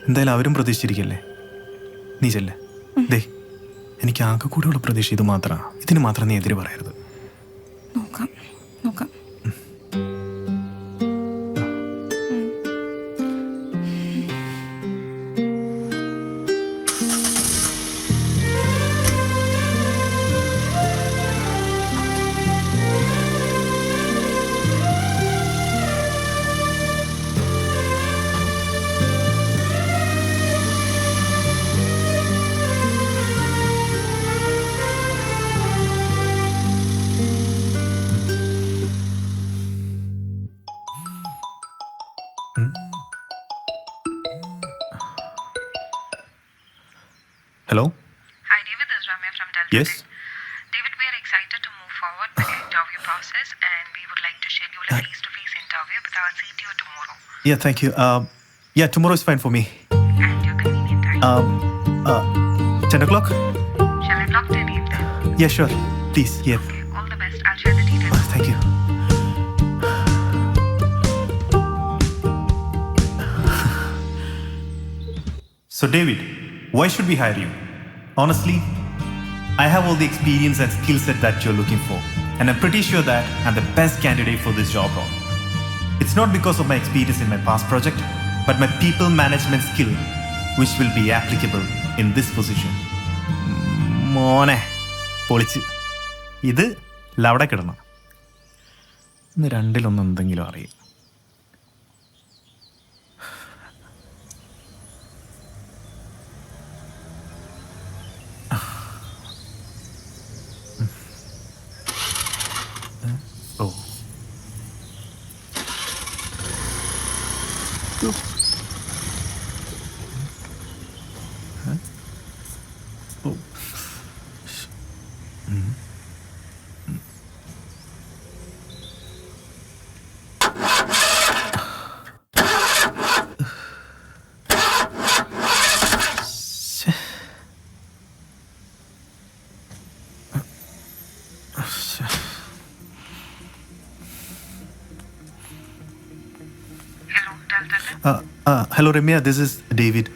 എന്തായാലും അവരും പ്രതീക്ഷിച്ചിരിക്കല്ലേ. നീ ചെല്ലേ. ദേ, എനിക്ക് ആകെ കൂടെയുള്ള പ്രതീക്ഷ ഇത് മാത്രമാണ്. ഇതിന് മാത്രം നീ എതിര് പറയരുത്.
നോക്കാം നോക്കാം.
Hello?
Hi David, this is Ramya from Delta.
Yes?
David, we are excited to move forward with the interview process and we would like to schedule a face-to-face interview with our CTO tomorrow.
Yeah, thank you. Yeah, tomorrow is fine for me.
And your convenient time?
10 o'clock?
Shall I block 10 a.m. then?
Yeah, sure. Please, yeah.
Okay, all the best. I'll share the details.
Thank you. So, David, why should we hire you? Honestly, I have all the experience and skill set that you're looking for. And I'm pretty sure that I'm the best candidate for this job role. It's not because of my experience in my past project, but my people management skill which will be applicable in this position. മോനെ പൊളിച്ച്. ഇത് ലവിടെ കിടണം. ഇന്ന് രണ്ടിലൊന്നും എന്തെങ്കിലും അറിയും. Oh hello Ramya, this is David.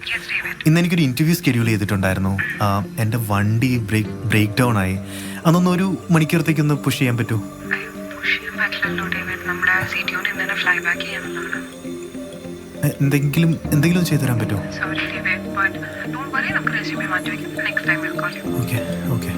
ഇന്ന് എനിക്കൊരു interview schedule ചെയ്തിട്ടുണ്ടായിരുന്നു. എൻ്റെ വണ്ടി ബ്രേക്ക് ഡൗൺ ആയി. അതൊന്ന് 1 മണിക്കൂറത്തേക്കൊന്ന് പുഷ് ചെയ്യാൻ പറ്റുമോ? എന്തെങ്കിലും ചെയ്തു തരാൻ പറ്റുമോ? Okay okay.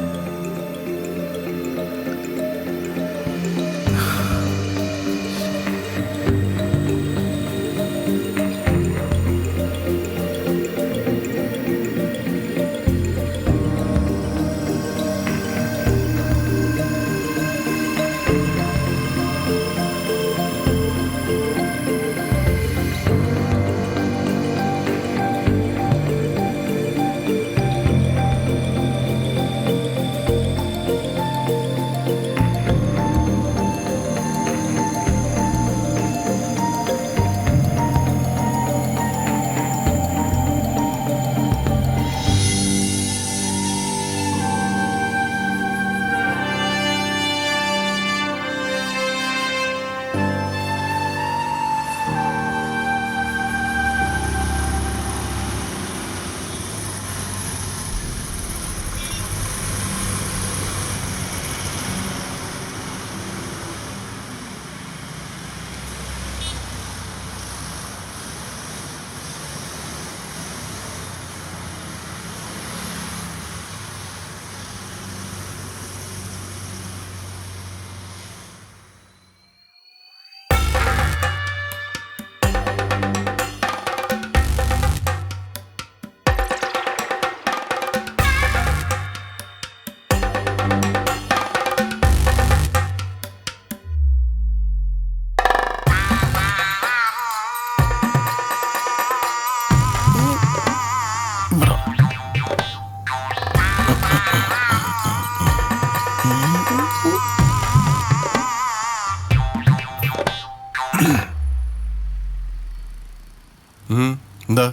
എന്താ?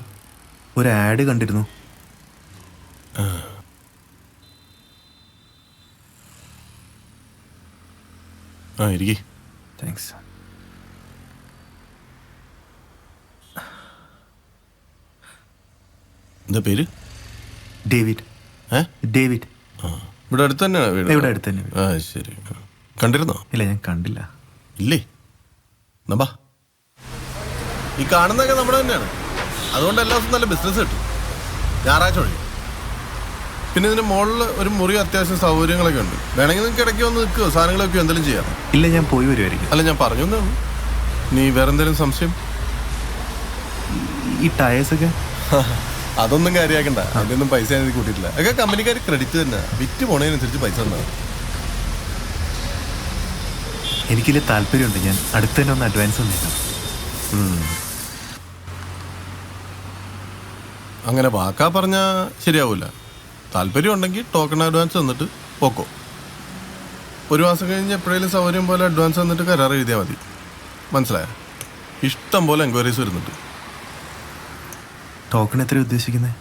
ഒരു ആഡ് കണ്ടിരുന്നു.
ഇരിക്കേ.
താങ്ക്സ്.
എന്താ പേര്?
ഡേവിഡ്. ഡേവിഡ്.
ഇവിടെ അടുത്ത് തന്നെയാണ് വീട്?
ഇവിടെ അടുത്ത് തന്നെ.
ആ ശരി. കണ്ടിരുന്നോ?
ഇല്ല, ഞാൻ കണ്ടില്ല.
ഇല്ലേ? നമ്പാ, ഈ കാണുന്നതൊക്കെ നമ്മുടെ തന്നെയാണ്. അതുകൊണ്ട് എല്ലാ ദിവസവും നല്ല ബിസിനസ് കിട്ടും. ഞായറാഴ്ച ഒഴിക്കും. പിന്നെ ഇതിന് മുകളിൽ ഒരു മുറി അത്യാവശ്യം സൗകര്യങ്ങളൊക്കെ ഉണ്ട്. വേണമെങ്കിൽ നിങ്ങൾക്ക് ഇടയ്ക്ക് വന്ന് നിൽക്കുമോ, സാധനങ്ങളൊക്കെ എന്തെങ്കിലും ചെയ്യാം.
ഇല്ല, ഞാൻ പോയി വരുമായിരിക്കും.
അല്ല, ഞാൻ പറഞ്ഞു എന്നാണ്. നീ വേറെ എന്തെങ്കിലും സംശയം?
ഈ ടയേഴ്സൊക്കെ
അതൊന്നും കാര്യമാക്കണ്ട. അതിനൊന്നും പൈസ ഞാൻ കൂട്ടിയിട്ടില്ല. ഒക്കെ കമ്പനിക്കാർ ക്രെഡിറ്റ് തന്നെ. വിറ്റ് പോണതിനനുസരിച്ച് പൈസ തന്നാൽ.
എനിക്കില്ല താല്പര്യമുണ്ട്. ഞാൻ അടുത്ത് തന്നെ ഒന്ന് അഡ്വാൻസ് തന്നേക്കാം.
അങ്ങനെ വാക്കാ പറഞ്ഞാൽ ശരിയാവില്ല. താല്പര്യം ഉണ്ടെങ്കിൽ ടോക്കൺ അഡ്വാൻസ് തന്നിട്ട് പോക്കോ. 1 മാസം കഴിഞ്ഞ് എപ്പോഴേലും സൗകര്യം പോലെ അഡ്വാൻസ് തന്നിട്ട് കരാർ എഴുതിയാൽ മതി. മനസ്സിലായോ? ഇഷ്ടം പോലെ എൻക്വയറീസ് വരുന്നുണ്ട്.
ടോക്കൺ എത്ര ഉദ്ദേശിക്കുന്നത്?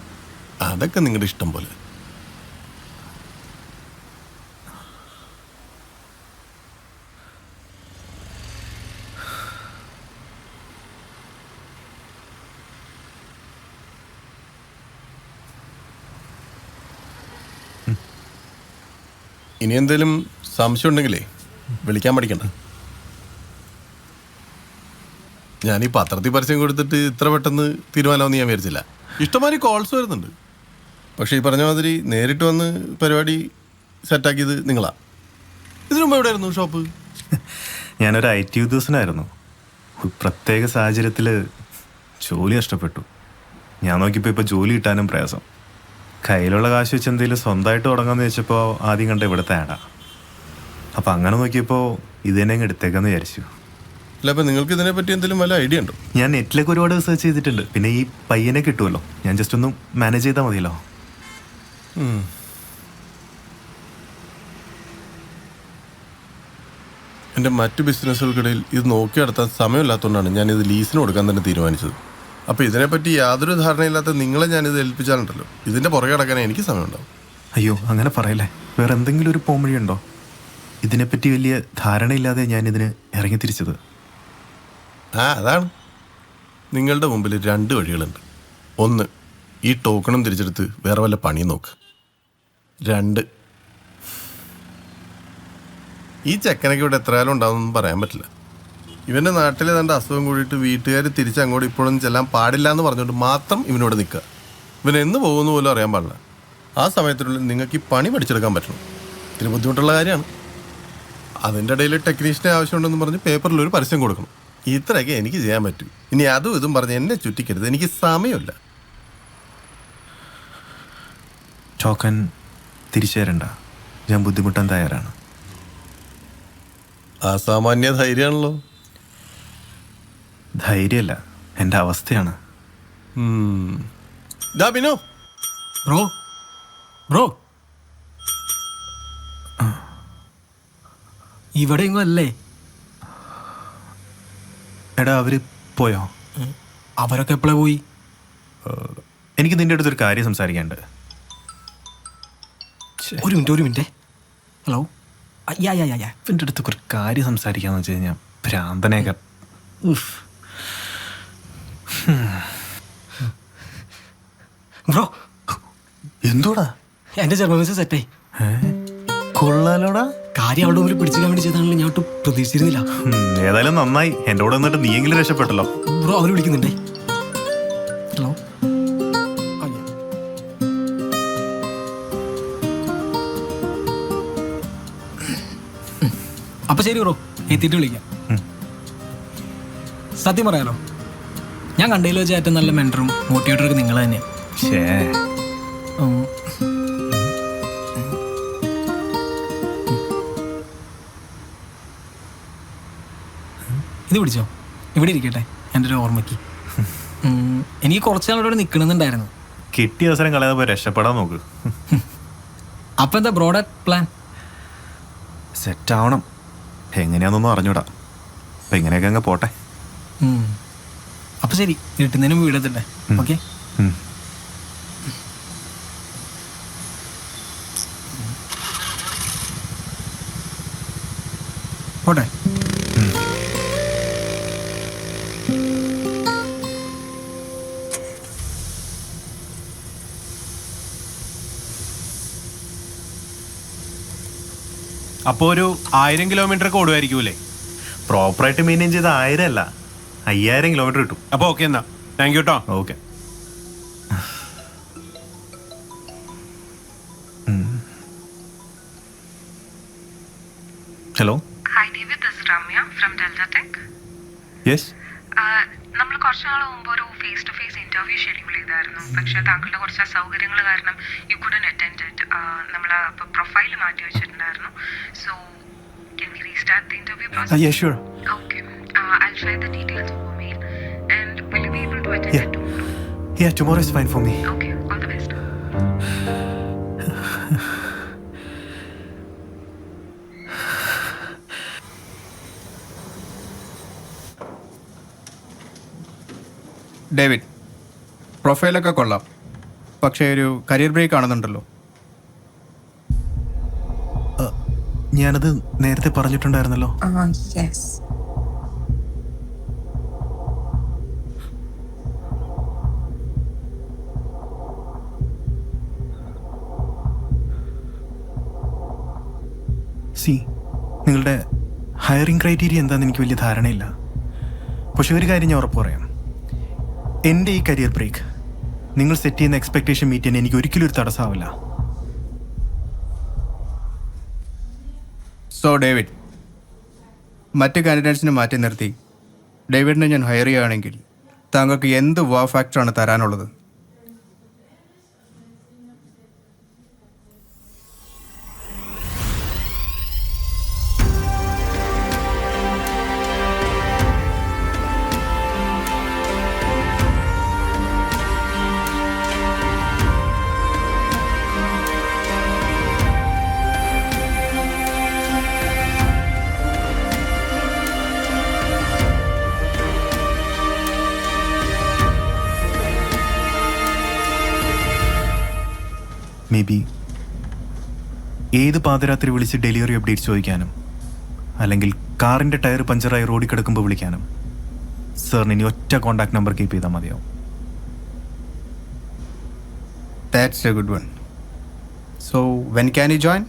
അതൊക്കെ നിങ്ങളുടെ ഇഷ്ടം പോലെ. ഇനി എന്തേലും സംശയം ഉണ്ടെങ്കിലേ വിളിക്കാൻ പഠിക്കണ്ട. ഞാൻ ഈ പത്രത്തിൽ പരസ്യം കൊടുത്തിട്ട് ഇത്ര പെട്ടെന്ന് തീരുമാനമാണെന്ന് ഞാൻ വിചാരിച്ചില്ല. ഇഷ്ടംമാതിരി കോൾസ് വരുന്നുണ്ട്. പക്ഷേ ഈ പറഞ്ഞ മാതിരി നേരിട്ട് വന്ന് പരിപാടി സെറ്റാക്കിയത് നിങ്ങളാ. ഇതിനു മുമ്പ് എവിടെയായിരുന്നു ഷോപ്പ്?
ഞാനൊരു IT ഉദ്യോഗസ്ഥനായിരുന്നു. ഒരു പ്രത്യേക സാഹചര്യത്തിൽ ജോലി നഷ്ടപ്പെട്ടു. ഞാൻ നോക്കിയപ്പോൾ ഇപ്പോൾ ജോലി കിട്ടാനും പ്രയാസം. കയ്യിലുള്ള കാശ് വെച്ച് എന്തെങ്കിലും സ്വന്തമായിട്ട് തുടങ്ങാമെന്ന് വെച്ചപ്പോൾ ആദ്യം കണ്ട ഇവിടുത്തെ ആടാ. അപ്പം അങ്ങനെ നോക്കിയപ്പോൾ ഇത് തന്നെ അങ്ങ് എടുത്തേക്കാന്ന് വിചാരിച്ചു.
അല്ല, അപ്പം നിങ്ങൾക്ക് ഇതിനെപ്പറ്റി എന്തെങ്കിലും വല്ല ഐഡിയ ഉണ്ടോ?
ഞാൻ നെറ്റിലേക്ക് ഒരുപാട് റിസർച്ച് ചെയ്തിട്ടുണ്ട്. പിന്നെ ഈ പയ്യനെ കിട്ടുമല്ലോ, ഞാൻ ജസ്റ്റ് ഒന്ന് മാനേജ് ചെയ്താൽ മതിയല്ലോ.
എൻ്റെ മറ്റു ബിസിനസ്സുകൾക്കിടയിൽ ഇത് നോക്കി നടത്താൻ സമയമില്ലാത്തതുകൊണ്ടാണ് ഞാനിത് ലീസിന് കൊടുക്കാൻ തന്നെ തീരുമാനിച്ചത്. അപ്പോൾ ഇതിനെപ്പറ്റി യാതൊരു ധാരണയില്ലാത്ത നിങ്ങളെ ഞാനിത് ഏൽപ്പിച്ചാലുണ്ടല്ലോ, ഇതിൻ്റെ പുറകെ കിടക്കാൻ എനിക്ക് സമയമുണ്ടാവും.
അയ്യോ, അങ്ങനെ പറയല്ലേ. വേറെ എന്തെങ്കിലും ഒരു പോംവഴിയുണ്ടോ? ഇതിനെപ്പറ്റി വലിയ ധാരണയില്ലാതെ ഞാനിതിന് ഇറങ്ങിത്തിരിച്ചത്.
അതാണ്. നിങ്ങളുടെ മുമ്പിൽ 2 വഴികളുണ്ട്. 1, ഈ ടോക്കണും തിരിച്ചെടുത്ത് വേറെ വല്ല പണിയും നോക്ക്. 2, ഈ ചെക്കനൊക്കെ ഇവിടെ എത്ര കാലം ഉണ്ടാവുമെന്നൊന്നും പറയാൻ പറ്റില്ല. ഇവൻ്റെ നാട്ടിലെ തൻ്റെ അസുഖം കൂടിയിട്ട് വീട്ടുകാർ തിരിച്ച് അങ്ങോട്ട് ഇപ്പോഴൊന്നും ചെല്ലാൻ പാടില്ല എന്ന് പറഞ്ഞുകൊണ്ട് മാത്രം ഇവനോട് നിൽക്കുക. ഇവൻ എന്ന് പോകുന്ന പോലും അറിയാൻ പാടില്ല. ആ സമയത്തിനുള്ളിൽ നിങ്ങൾക്ക് ഈ പണി പഠിച്ചെടുക്കാൻ പറ്റണം. ഇത്തിരി ബുദ്ധിമുട്ടുള്ള കാര്യമാണ്. അതിൻ്റെ ഇടയിൽ ടെക്നീഷ്യനെ ആവശ്യമുണ്ടെന്ന് പറഞ്ഞ് പേപ്പറിൽ ഒരു പരസ്യം കൊടുക്കണം. ഇത്രയൊക്കെ എനിക്ക് ചെയ്യാൻ പറ്റൂ. ഇനി അതും ഇതും പറഞ്ഞ് എന്നെ ചുറ്റിക്കരുത്, എനിക്ക് സമയമില്ല.
ടോക്കൺ തിരിച്ചു തരണ്ട, ഞാൻ ബുദ്ധിമുട്ടാൻ തയ്യാറാണ്.
അസാമാന്യ ധൈര്യമാണല്ലോ.
ധൈര്യമല്ല, എൻ്റെ അവസ്ഥയാണ്.
ബിനോ
ബ്രോ ബ്രോ ഇവിടെ എങ്ങും അല്ലേ?
എടാ, അവര് പോയോ?
അവരൊക്കെ എപ്പോഴാ പോയി?
എനിക്ക് നിന്റെ അടുത്തൊരു കാര്യം സംസാരിക്കാനുണ്ട്.
ഒരു മിനിറ്റ്. ഹലോ.
എൻ്റെ അടുത്തൊക്കെ ഒരു കാര്യം സംസാരിക്കാന്ന് വെച്ച് കഴിഞ്ഞാൽ ഭ്രാന്തനേക്ക.
ബ്രോ,
എന്തോടാ?
എന്റെ ജർമ്മൻസ് സെറ്റായി.
കൊള്ളാലോടാ.
കാര്യം അവിടെ മുമ്പിൽ പിടിച്ചിക്കാൻ വേണ്ടി ചെയ്താണല്ലോ, ഞാൻ ഒട്ടും പ്രതീക്ഷിച്ചിരുന്നില്ല.
ഏതായാലും നന്നായി, എൻ്റെ കൂടെ വന്നിട്ട് നീയെങ്കിലും രക്ഷപ്പെട്ടല്ലോ.
ബ്രോ, അവര് വിളിക്കുന്നുണ്ടേ. ഹലോ. അപ്പൊ ശരി ബ്രോ, എത്തിയിട്ട് വിളിക്കാം. സത്യം പറയാലോ, ഞാൻ കണ്ടതിൽ വെച്ച ഏറ്റവും നല്ല മെന്ററും മോട്ടിവേറ്ററൊക്കെ നിങ്ങൾ തന്നെയാണ്. ഇത് പിടിച്ചോ, ഇവിടെ ഇരിക്കട്ടെ, എൻ്റെ ഒരു ഓർമ്മയ്ക്ക്. എനിക്ക് കുറച്ച് നാളോടെ നിൽക്കണമെന്നുണ്ടായിരുന്നു.
കിട്ടിയ അവസരം കളയാതെ പോയി രക്ഷപ്പെടാൻ നോക്ക്.
അപ്പൊ എന്താ ബ്രോഡ് പ്ലാൻ?
സെറ്റ് ആവണം. എങ്ങനെയാണെന്നൊന്നും അറിഞ്ഞൂടാ. അപ്പം ഇങ്ങനെയൊക്കെ അങ്ങ് പോട്ടെ.
അപ്പൊ ശരി, കിട്ടുന്നതിനും വീടെത്തട്ടെ. ഓക്കെ. പോട്ടെ.
അപ്പോൾ ഒരു 1000 കിലോമീറ്റർ ഒക്കെ ഓടുമായിരിക്കൂലേ?
പ്രോപ്പറായിട്ട് മെയിൻറ്റെയിൻ ചെയ്ത 1000 അല്ല, 5000 കിലോമീറ്റർ കിട്ടും.
അപ്പോൾ ഓക്കെ, എന്നാ താങ്ക് യു കേട്ടോ.
Okay. Hello.
Hi David, this is Ramya from Delta Tech.
Yes.
നമ്മൾ കുറച്ച് നാൾ മുമ്പ് ഒരു face to face interview schedule ചെയ്തായിരുന്നു. പക്ഷേ താങ്കളുടെ കുറച്ച് അസൗകര്യങ്ങൾ കാരണം യു കുഡന്റ് അറ്റൻഡ് ഇറ്റ്. നമ്മൾ പ്രൊഫൈൽ മാറ്റി വെച്ചിട്ടുണ്ടായിരുന്നു. So can we restart the interview process?
Yeah, sure.
Okay. I'll share the details over mail. And will you be able to attend it tomorrow?
Yeah, tomorrow is fine for me.
Okay, all the best.
David, പ്രൊഫൈലൊക്കെ കൊള്ളാം, പക്ഷേ ഒരു career break ആണെന്നുണ്ടല്ലോ.
ഞാനത് നേരത്തെ പറഞ്ഞിട്ടുണ്ടായിരുന്നല്ലോ.
Yes.
നിങ്ങളുടെ hiring criteria എന്താണെന്ന് എനിക്ക് വലിയ ധാരണയില്ല. പക്ഷെ ഒരു കാര്യം ഞാൻ ഉറപ്പ് പറയാം, എൻ്റെ ഈ കരിയർ ബ്രേക്ക് നിങ്ങൾ സെറ്റ് ചെയ്യുന്ന എക്സ്പെക്ടേഷൻ മീറ്റ് ചെയ്യാൻ എനിക്ക് ഒരിക്കലും ഒരു തടസ്സമാവില്ല.
സോ ഡേവിഡ്, മറ്റ് കാൻഡിഡേറ്റ്സിനെ മാറ്റി നിർത്തി ഡേവിഡിനെ ഞാൻ ഹയർ ചെയ്യുകയാണെങ്കിൽ താങ്കൾക്ക് എന്ത് വാ ഫാക്ടറാണ് തരാനുള്ളത്?
മേ ബി ഏത് പാതിരാത്രി വിളിച്ച് ഡെലിവറി അപ്ഡേറ്റ് ചോദിക്കാനും, അല്ലെങ്കിൽ കാറിൻ്റെ ടയർ പഞ്ചറായി റോഡിൽ കിടക്കുമ്പോൾ വിളിക്കാനും സാറിന് ഇനി ഒറ്റ കോൺടാക്ട് നമ്പർ കീപ്പ് ചെയ്താൽ മതിയാവും.
That's a good one. So when can you join?